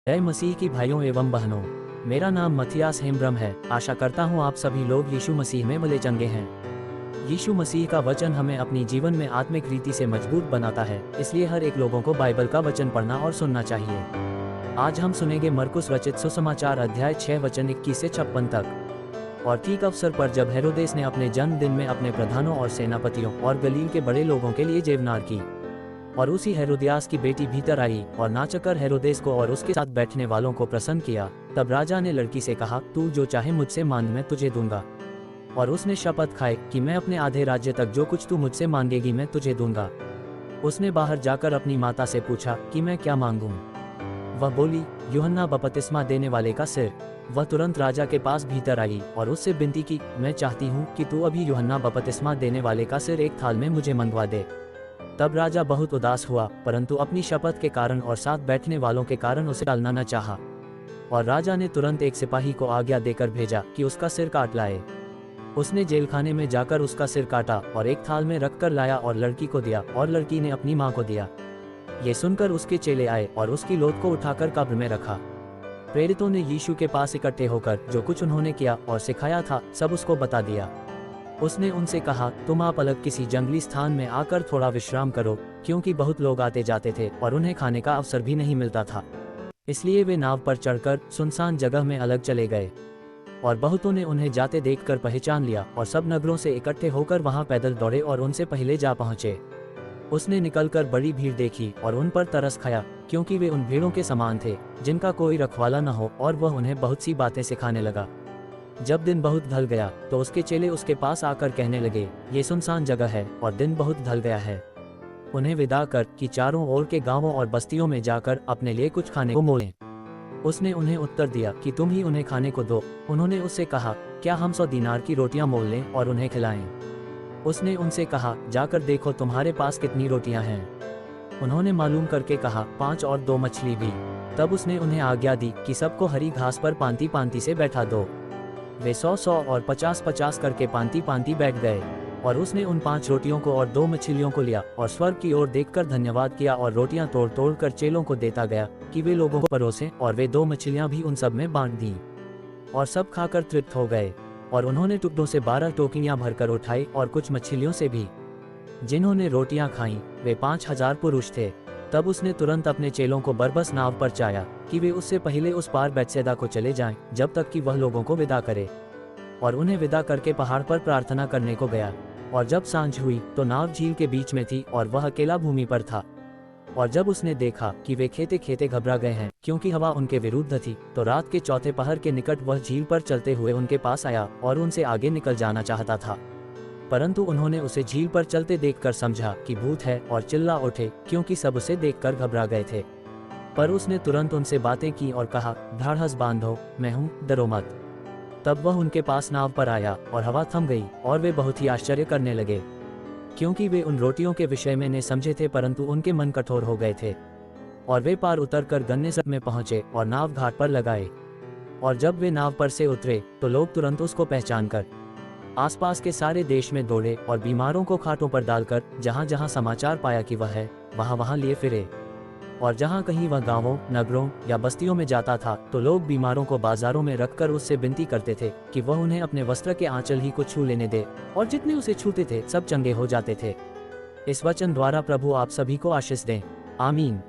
जय मसीह की भाइयों एवं बहनों, मेरा नाम मथियास हेम्ब्रम है। आशा करता हूँ आप सभी लोग यीशु मसीह में भले चंगे हैं। यीशु मसीह का वचन हमें अपनी जीवन में आत्मिक रीति से मजबूत बनाता है, इसलिए हर एक लोगों को बाइबल का वचन पढ़ना और सुनना चाहिए। आज हम सुनेंगे मरकुस रचित सुसमाचार अध्याय 6 वचन 21 से 56 तक। और ठीक अवसर पर जब हेरोदेस ने अपने जन्मदिन में अपने प्रधानों और सेनापतियों और गलील के बड़े लोगों के लिए जेवनार की, और उसी हेरोदियास की बेटी भीतर आई और नाचकर हेरोदेस को और उसके साथ बैठने वालों को प्रसन्न किया। तब राजा ने लड़की से कहा, तू जो चाहे मुझसे मांग, मैं तुझे दूंगा। और उसने शपथ खाई कि मैं अपने आधे राज्य तक जो कुछ तू मुझसे मांगेगी मैं तुझे दूंगा। उसने बाहर जाकर अपनी माता से पूछा कि मैं क्या मांगूं। वह बोली, यूहन्ना बपतिस्मा देने वाले का सिर। वह तुरंत राजा के पास भीतर आई और उससे विनती की, मैं चाहती हूँ कि तू अभी यूहन्ना बपतिस्मा देने वाले का सिर एक थाल में मुझे मंगवा दे। तब राजा बहुत उदास हुआ, परंतु अपनी शपथ के कारण और साथ बैठने वालों के कारण उसे टालना न चाहा। और राजा ने तुरंत एक सिपाही को आज्ञा देकर भेजा कि उसका सिर काट लाए। उसने जेलखाने में जाकर उसका सिर काटा और एक थाल में रखकर लाया और लड़की को दिया, और लड़की ने अपनी माँ को दिया। ये सुनकर उसके चेले आए और उसकी लोथ को उठाकर कब्र में रखा। प्रेरितों ने यीशु के पास इकट्ठे होकर जो कुछ उन्होंने किया और सिखाया था सब उसको बता दिया। उसने उनसे कहा, तुम आप अलग किसी जंगली स्थान में आकर थोड़ा विश्राम करो, क्योंकि बहुत लोग आते जाते थे और उन्हें खाने का अवसर भी नहीं मिलता था। इसलिए वे नाव पर चढ़कर सुनसान जगह में अलग चले गए। और बहुतों ने उन्हें जाते देखकर पहचान लिया और सब नगरों से इकट्ठे होकर वहां पैदल दौड़े और उनसे पहले जा पहुंचे। उसने निकलकर बड़ी भीड़ देखी और उन पर तरस खाया, क्योंकि वे उन भीड़ों के समान थे जिनका कोई रखवाला न हो, और वह उन्हें बहुत सी बातें सिखाने लगा। जब दिन बहुत ढल गया तो उसके चेले उसके पास आकर कहने लगे, ये सुनसान जगह है और दिन बहुत ढल गया है। उन्हें विदा कर कि चारों ओर के गांवों और बस्तियों में जाकर अपने लिए कुछ खाने को मोलें। उसने उन्हें उत्तर दिया कि तुम ही उन्हें खाने को दो। उन्होंने उससे कहा, क्या हम 100 दीनार की रोटियां मोल लें और उन्हें खिलाएं? उसने उनसे कहा, जाकर देखो तुम्हारे पास कितनी रोटियां हैं। उन्होंने मालूम करके कहा, 5 और 2 मछली भी। तब उसने उन्हें आज्ञा दी कि सबको हरी घास पर पांति पांति से बैठा दो। वे 100 और 50 करके पांति पांति बैठ गए। और उसने उन 5 रोटियों को और 2 मछलियों को लिया और स्वर्ग की ओर देखकर धन्यवाद किया और रोटियां तोड़ तोड़ कर चेलों को देता गया कि वे लोगों को परोसें, और वे 2 मछलियां भी उन सब में बांट दी। और सब खाकर तृप्त हो गए। और उन्होंने टुकड़ों से 12 टोकरियां भरकर उठाई और कुछ मछलियों से भी। जिन्होंने रोटियां खाईं वे 5000 पुरुष थे। तब उसने तुरंत अपने चेलों को बरबस नाव पर चाया कि वे उससे पहले उस पार बैतसैदा को चले जाएं, जब तक कि वह लोगों को विदा करे। और उन्हें विदा करके पहाड़ पर प्रार्थना करने को गया। और जब सांझ हुई तो नाव झील के बीच में थी और वह अकेला भूमि पर था। और जब उसने देखा कि वे खेते खेते घबरा गए हैं, क्योंकि हवा उनके विरुद्ध थी, तो रात के चौथे पहर के निकट वह झील पर चलते हुए उनके पास आया और उनसे आगे निकल जाना चाहता था। परंतु उन्होंने उसे झील पर चलते देखकर समझा कि भूत है और चिल्ला उठे, क्योंकि सब उसे देखकर घबरा गए थे। पर उसने तुरंत उनसे बातें की और कहा, ढाढ़स बांधो, मैं हूँ, डरो मत। तब वह उनके पास नाव पर आया और हवा थम गई और वे बहुत ही आश्चर्य करने लगे, क्योंकि वे उन रोटियों के विषय में ने समझे थे, परंतु उनके मन कठोर हो गए थे। और वे पार उतरकर गन्नेसरत में पहुंचे और नाव घाट पर लगाए। और जब वे नाव पर से उतरे तो लोग तुरंत उसको पहचान कर आसपास के सारे देश में दौड़े और बीमारों को खाटों पर डालकर जहां जहां समाचार पाया कि वह है, वहां वहां लिए फिरे। और जहां कहीं वह गांवों, नगरों या बस्तियों में जाता था तो लोग बीमारों को बाजारों में रखकर उससे विनती करते थे कि वह उन्हें अपने वस्त्र के आंचल ही को छू लेने दे, और जितने उसे छूते थे सब चंगे हो जाते थे। इस वचन द्वारा प्रभु आप सभी को आशीष दें। आमीन।